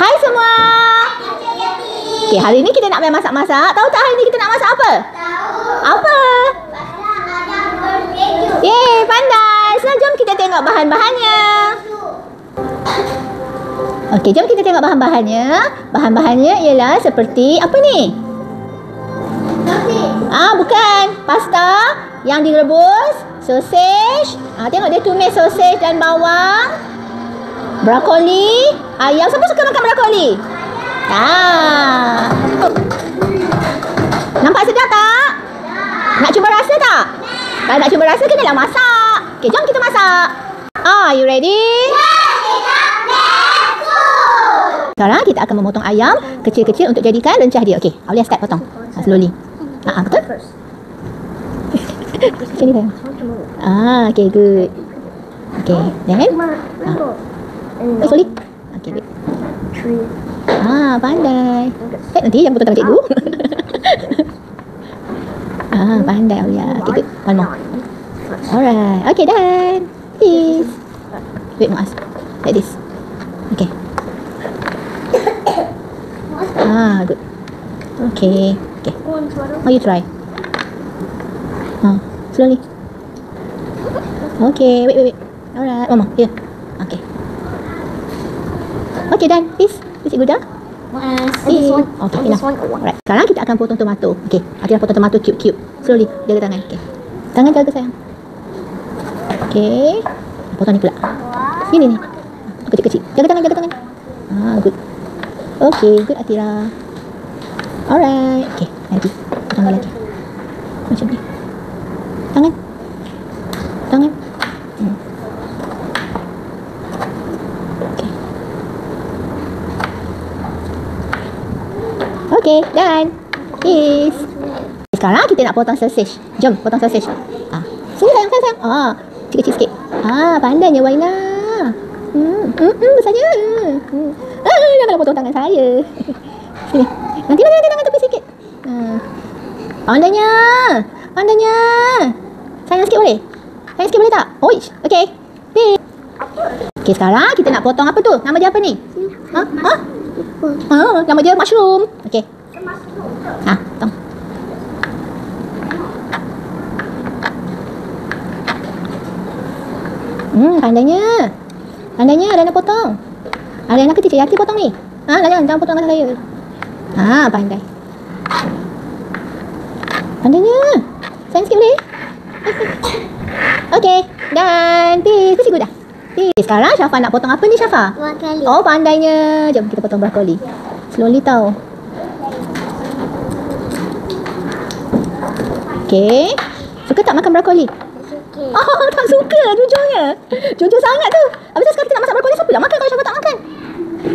Hai semua. Okey, hari ni kita nak main masak-masak. Tahu tak hari ni kita nak masak apa? Tahu. Apa? Yeay, pandai. Sekarang jom kita tengok bahan-bahannya. Okey, jom kita tengok bahan-bahannya. Bahan-bahannya ialah seperti apa ni? Bukan. Pasta yang direbus, sausage. Tengok dia tumis sausage dan bawang. Brokoli, ayam. Siapa suka makan brokoli? Nampak sedap tak? Nak cuba rasa tak? Kalau nak cuba rasa, kenalah masak. Okey, jom kita masak. Are you ready? Sekarang kita akan memotong ayam kecil-kecil untuk jadikan rencah dia. Okey, Aulia start potong. Slowly. Betul? Macam ni sayang. Okay, good. Okay, then slowly. Okay, good. Pandai. Nanti yang potong tangan cikgu. Pandai Aulia. Okay, good. One more. Alright. Okay, done. Please. Wait, no, like this. Okay. Good. Okay. Okay. Oh, you try. Slowly. Okay, wait. Alright, one more. Here. Okay. Okay, done. Please. Is it good dah? Okay, enough. Alright. Sekarang kita akan potong tomato. Okay. Kita potong tomato cube-cube. Slowly. Jaga tangan. Okay. Tangan jaga sayang. Okay. Potong ni pula. Sini ni. Kecil-kecil. Jaga tangan. Good. Okay, good Atira. Alright. Okay, nanti potong lagi. Macam ni. Tangan. Okay. Okay, done. Peace. Sekarang kita nak potong sausage. Jom potong sausage. Sini sayang. Kecil-kecil sikit. Pandainya Waina. Besarnya. Janganlah potong tangan saya. Sini. Nanti tangan tepi sikit. Pandainya. Sayang sikit boleh? Tak? Okay. Okay, sekarang kita nak potong apa tu? Nama dia apa ni? Nama dia mushroom. Okay. Potong. Pandainya. Ada nak potong. Ada anak kecil hati potong ni. Jangan potong dengan saya. Pandai. Pandainya. Sayang sikit boleh? Okay, done. Peace. Kecil dah. Peace. Sekarang Syafa nak potong apa ni Syafa? Brokoli. Pandainya. Jom kita potong brokoli. Slowly tau. Okay. Suka tak makan brokoli? Tak suka jujurnya. Jujur sangat tu. Habis sekarang kita nak masak brokoli. Siapa nak makan kalau Syafa tak makan?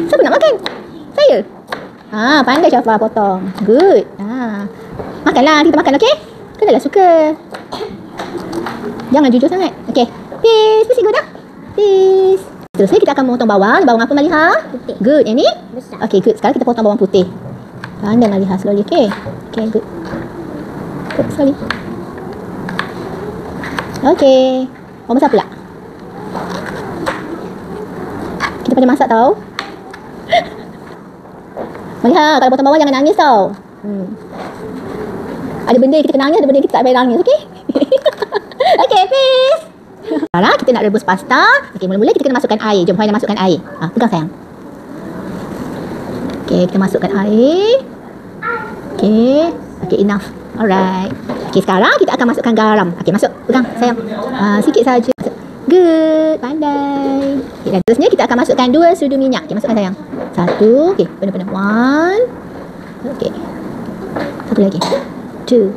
Siapa nak makan? Saya. Pandai Syafa potong. Good. Makanlah. Kita makan, okay? Kenalah suka. Jangan jujur sangat. Okay. Peace. Peace dah. Peace. Terusnya kita akan memotong bawang. Bawang apa Maliha? Putih. Good. Yang ni? Besar. Okay, good. Sekarang kita potong bawang putih. Pandai Maliha. Slowly, okay? Okay, good. Good, slowly. Okay. Bawang besar pula. Kita pandai masak tau. Maliha, kalau potong bawang jangan nangis tau. Ada benda yang kita nangis, ada benda yang kita tak payah nangis, okay? Okay, peace. Sekarang kita nak rebus pasta. Okay, mula-mula kita kena masukkan air. Jom, Huaina masukkan air. Pegang sayang. Okay, kita masukkan air. Okay, enough. Alright. Okay, sekarang kita akan masukkan garam. Okay, masuk. Pegang sayang. Sikit saja. Good, pandai. Okay, dan terusnya kita akan masukkan 2 sudu minyak. Okay, masukkan sayang. 1. Okay, penuh-penuh. 1. Okay. 1 lagi. 2.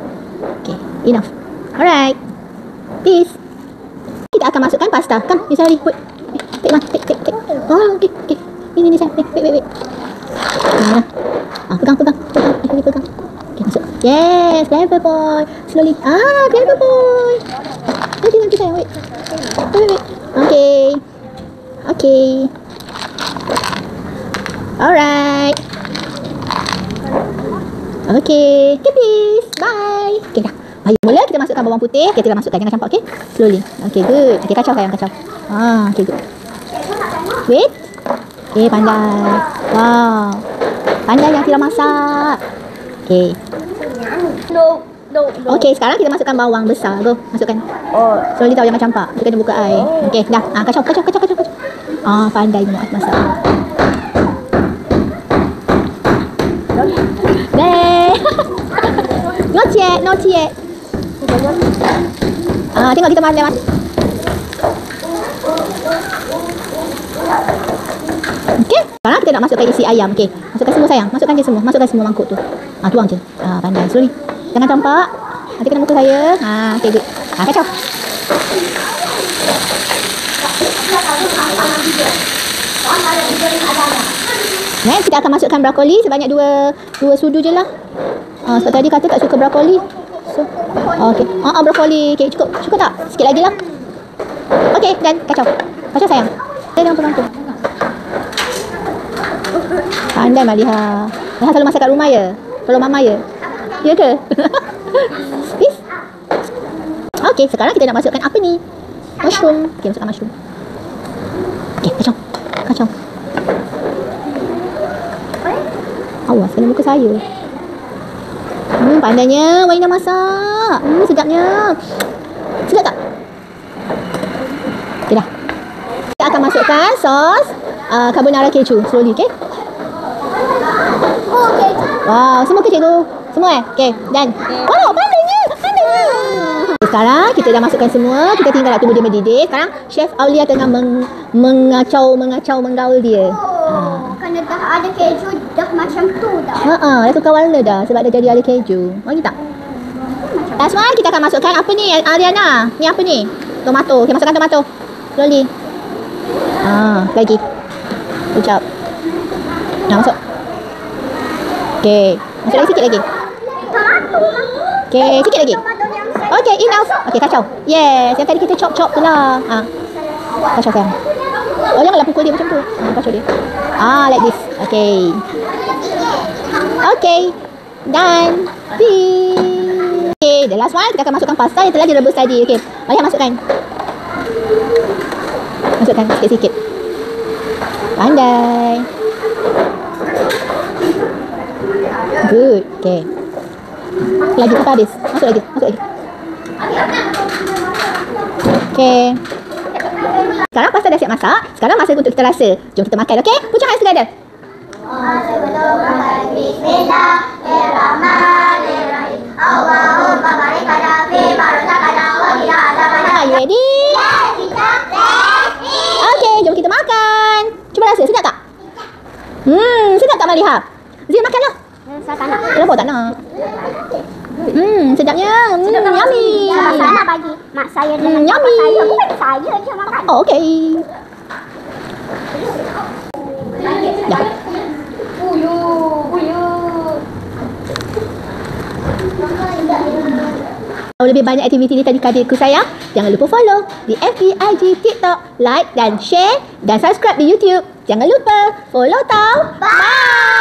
Okay, enough. Alright. Peace. Kita akan masukkan pasta. Come, ni sorry. Wait. Take. Okay. Ini sayang. Wait. Pegang. Okay, masuk. Yes, clever boy. Slowly. Clever boy. Nanti sayang. Wait. Okay. Alright. Okay, peace. Bye. Okay, dah. Mula kita masukkan bawang putih. Okay, kita masukkan. Jangan campak, okay? Slowly. Okay, good. Okay, kacau sayang. Okay, good. Wait. Okay, pandai. Wow. dah masak. Okey. Okey, sekarang kita masukkan bawang besar. Go, masukkan. Oh. Slowly tahu, jangan campak. Dia kena buka air. Okey, dah. Kacau. Pandai Muaz masak. Dah. Not yet. Tengok kita pandai mas. Okey, sekarang kita nak masukkan isi ayam. Okey, masukkan semua sayang. Masukkan je semua. Masukkan semua mangkuk tu. Tuang je. Pandai. Slowly. Jangan campak. Nanti kena muka saya. Okey, good. Kacau. Next, kita akan masukkan brokoli sebanyak 2 sudu je lah. Sebab tadi kata tak suka brokoli. So, okey. Brokoli. Okey, cukup tak? Sikit lagi lah. Okey, dan kacau. Kacau sayang. Jangan penonton. Pandai Maliha. Maliha selalu masak kat rumah ya? Tolong mama ya? Ya ke? Please. Okey, sekarang kita nak masukkan apa ni? Mushroom. Okey, masukkan mushroom. Okey, kacau. Awas, kena muka saya. Pandainya Wahina masak. Sedapnya. Sedap tak? Okey dah. Kita akan masukkan sos carbonara keju. Slowly, okey? Wow, semua ke cikgu? Semua Okey, dan wow, pandainya. Sekarang kita dah masukkan semua. Kita tinggal nak tunggu dia mendidih. Sekarang Chef Aulia tengah menggaul dia. Kerana dah ada keju, dah macam tu dah. Dah tukar warna dah sebab dah jadi ada keju. Lagi tak? Last one, kita akan masukkan apa ni Ariana? Ni apa ni? Tomato. Okey, masukkan tomato. Slowly. Lagi. Good job. Masuk. Okey, masuk lagi sikit lagi. Okey, sikit lagi. Okey, enough. Okey, kacau. Yes, yang tadi kita chop tu lah. Kacau sayang. Janganlah pukul dia macam tu. Kacau dia. Like this. Okey. Okey. Done. Okey, the last one kita akan masukkan pasta yang telah direbus tadi. Okey, mari masukkan. Masukkan sikit-sikit. Pandai. Good. Okey. Lagi sampai habis. Masuk lagi. Okey. Sekarang pasta dah siap masak. Sekarang masa untuk kita rasa. Jom kita makan, okey? Put your hands together. Bismillahirrahmanirrahim. Allahumma barik lana fi ma razaqtana wa qina adzabannar. Are you ready? Yes, kita ready. Okey, jom kita makan. Cuba rasa, sedap tak? Sedap tak Maliha? Zia makanlah. Saya tak nak. Kenapa tak nak? Sedapnya. Yummy. Saya nak bagi mak saya dengan yummy. saya. Bukan saya je makan. Okey. Dah. Kalau lebih banyak aktiviti di Tadikadirku sayang, jangan lupa follow di FB, IG, TikTok, like dan share dan subscribe di YouTube. Jangan lupa follow tau. Bye.